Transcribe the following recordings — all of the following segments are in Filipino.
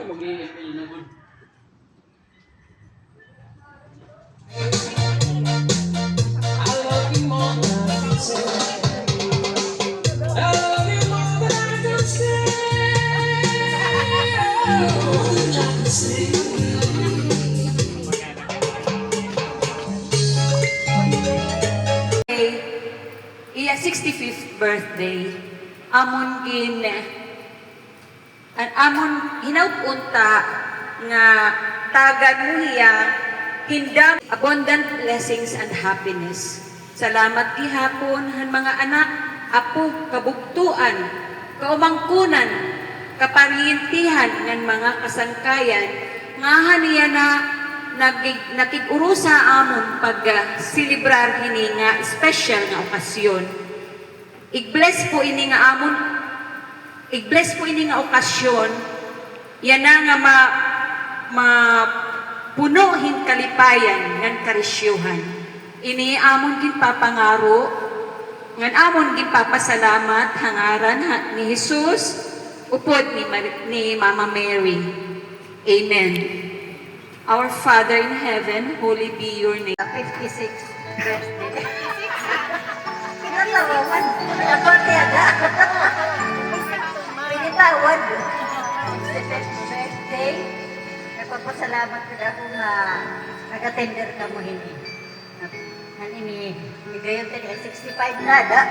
mag-i-email na good. I love you more than I can say. I love you more than I can say. More than I can say. Iya 65th birthday. Amon hinaupunta nga tagad mo hiya hindam abundant blessings and happiness. Salamat gihapon han mga anak, apo, kabugtuan, kaumangkunan, kaparintihan ng mga kasangkayan nga haniya na nakig-urusa amon pag silibrar hini nga special nga okasyon. I-bless po ini nga okasyon. Yan na nga punuhin kalipayan ngan karisyuhan. Ini amon gin papangaro ngan amon gin papasalamat hangaran ni Jesus upod ni Mama Mary. Amen. Our Father in heaven, holy be your name. 56th birthday. Pinatawad. Pinatawad. 55th birthday. Nagpapasalamat ka na kung nag-attender ka mo hindi. Ini, gayon tayo 65 na, da?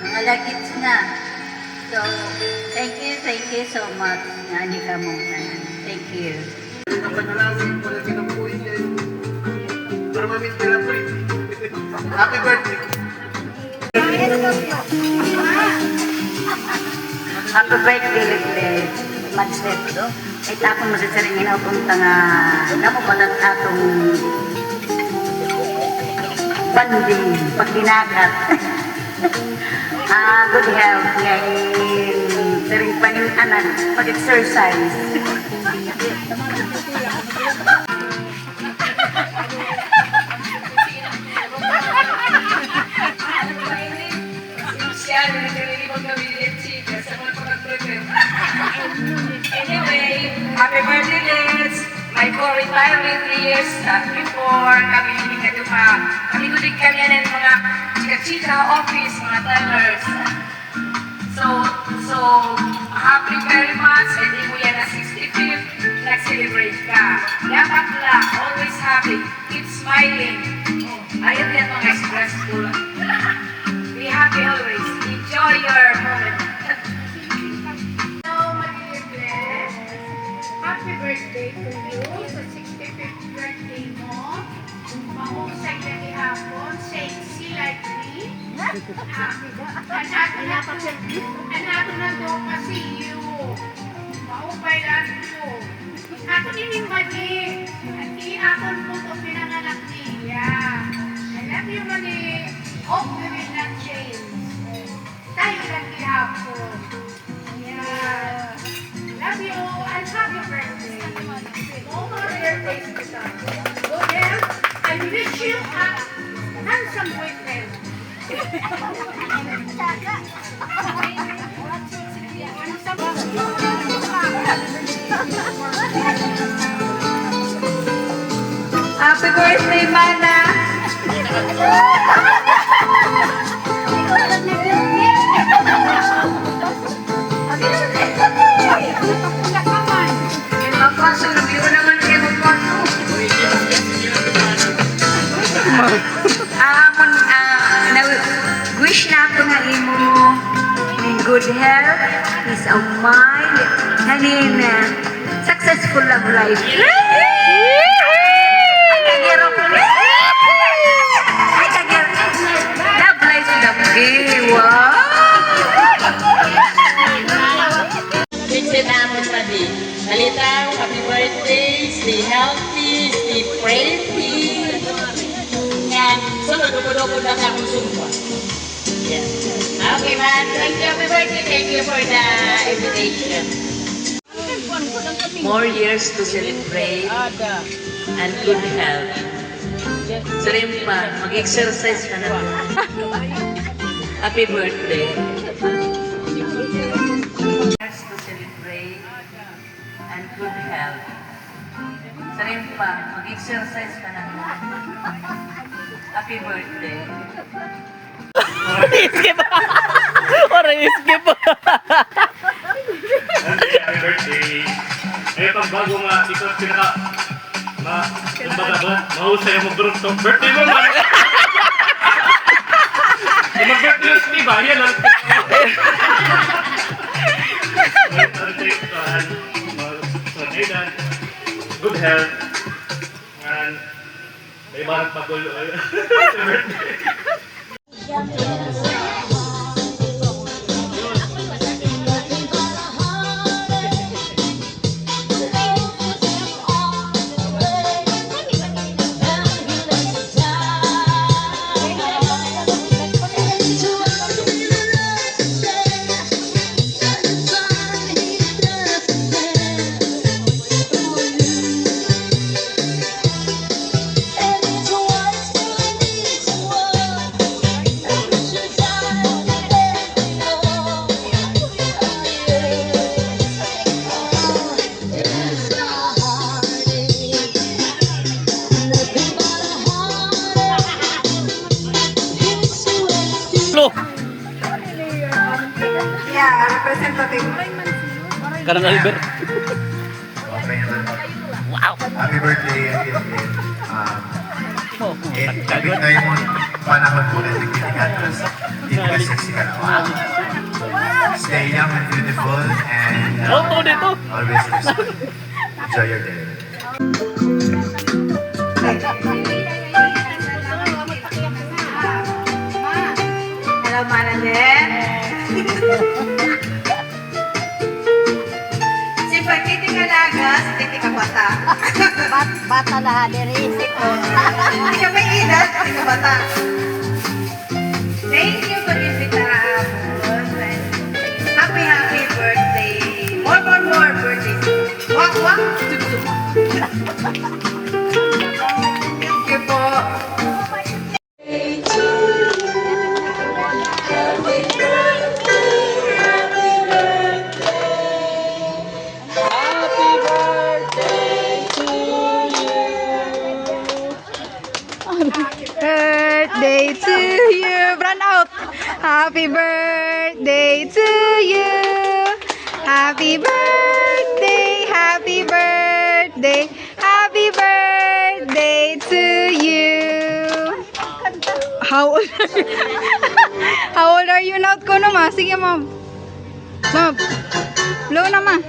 Mga lagits na. So, thank you so much. Nani ka mo. Thank you. Happy birthday! Happy birthday, Litley. Mag-step do. Ay tapon mo sa saringin ako punta nga namupatat atong banding, pagkinagat. Good health ngayon. Sering panintanan, mag-exercise. Anyway, happy birthday, Liz! My co-retirement years before kami hindi ka pa. Kami kudig kami ng mga chika-chika office, mga tellers. So, happy very much. Hindi mo yan na 65th, nag-celebrate ka. Dapat lang, always happy. Keep smiling. Ayaw yan mga stressful. Be happy always. Enjoy your moment. Happy birthday to you sa 65th birthday mo. Mahusay na ihapon, sexy like me. Anak na do kasi you. Maupay lang ko. Ako nining mali. At iapon po ito pinanganak niya. I love you mali. Hope you will not change. Tayo lang ihapon. Yeah. Love you and happy birthday. No more birthdays to come. Go there. I wish you a handsome boyfriend. Happy birthday, Mana! Wish na ako na imo good health, peace of mind, hanin successful love life. Ay kagiro love life love wow. Fixin namin tadi. Halitaw, happy birthday, stay healthy, stay pretty. Yan, sunod ko na sa akong sumpa. Yeah. Okay, man. Thank you, happy birthday. Thank you for the invitation. More years to celebrate and good health. So rin pa, mag-exercise ka na. Happy birthday. Years to celebrate and good health. Sa rin pa, mag-exercise ka na. Happy birthday. Skip! Parang skip! Happy birthday! Eh, pag bago nga, ito pinaka... kumbaga ba, mahusay mo bro to. Birthday mo man! Kung mag-birthday mo, di ba? Yan lang. Good health. And may ibarat magulo. Lo! Yeah, representative. Karang Albert. Okay naman. Wow! Happy birthday, Ilgin. Kapit kayo mo, panahon mo na nagtitigan ka sa sexy ka na. Wow! Stay young and beautiful and Auto dito! always respect. Enjoy your day. Hello, Mananet. Si Pagkiti Kalaga, si Titi Kabata. Bata lahat diri. Hindi ka may edad, hindi ka bata. Thank you for imbitahan. Happy birthday. More birthdays. Wak, wak, tuk, tuk. Thank you po. Birthday to you. Run out. Happy birthday to you. Happy birthday. Happy birthday. Happy birthday to you. How old are you? How old are you now? Ko naman. Sige, ma'am. Ma'am. Blow naman.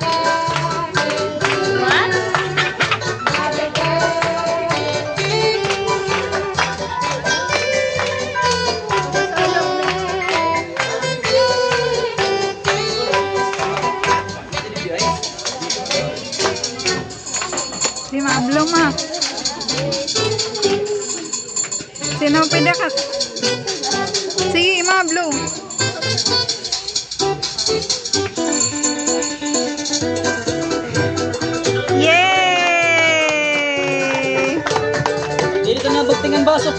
Di ma-blow ma. Sino pindakat? Sige, ma-blow. Yay! Dili ka na bagtingan baso.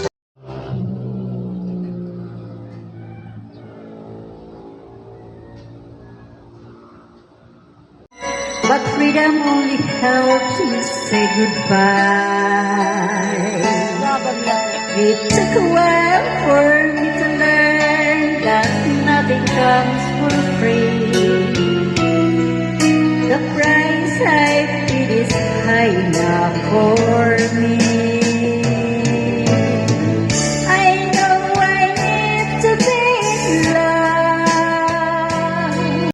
But freedom only helps you say goodbye. It took a while for me to learn that nothing comes for free.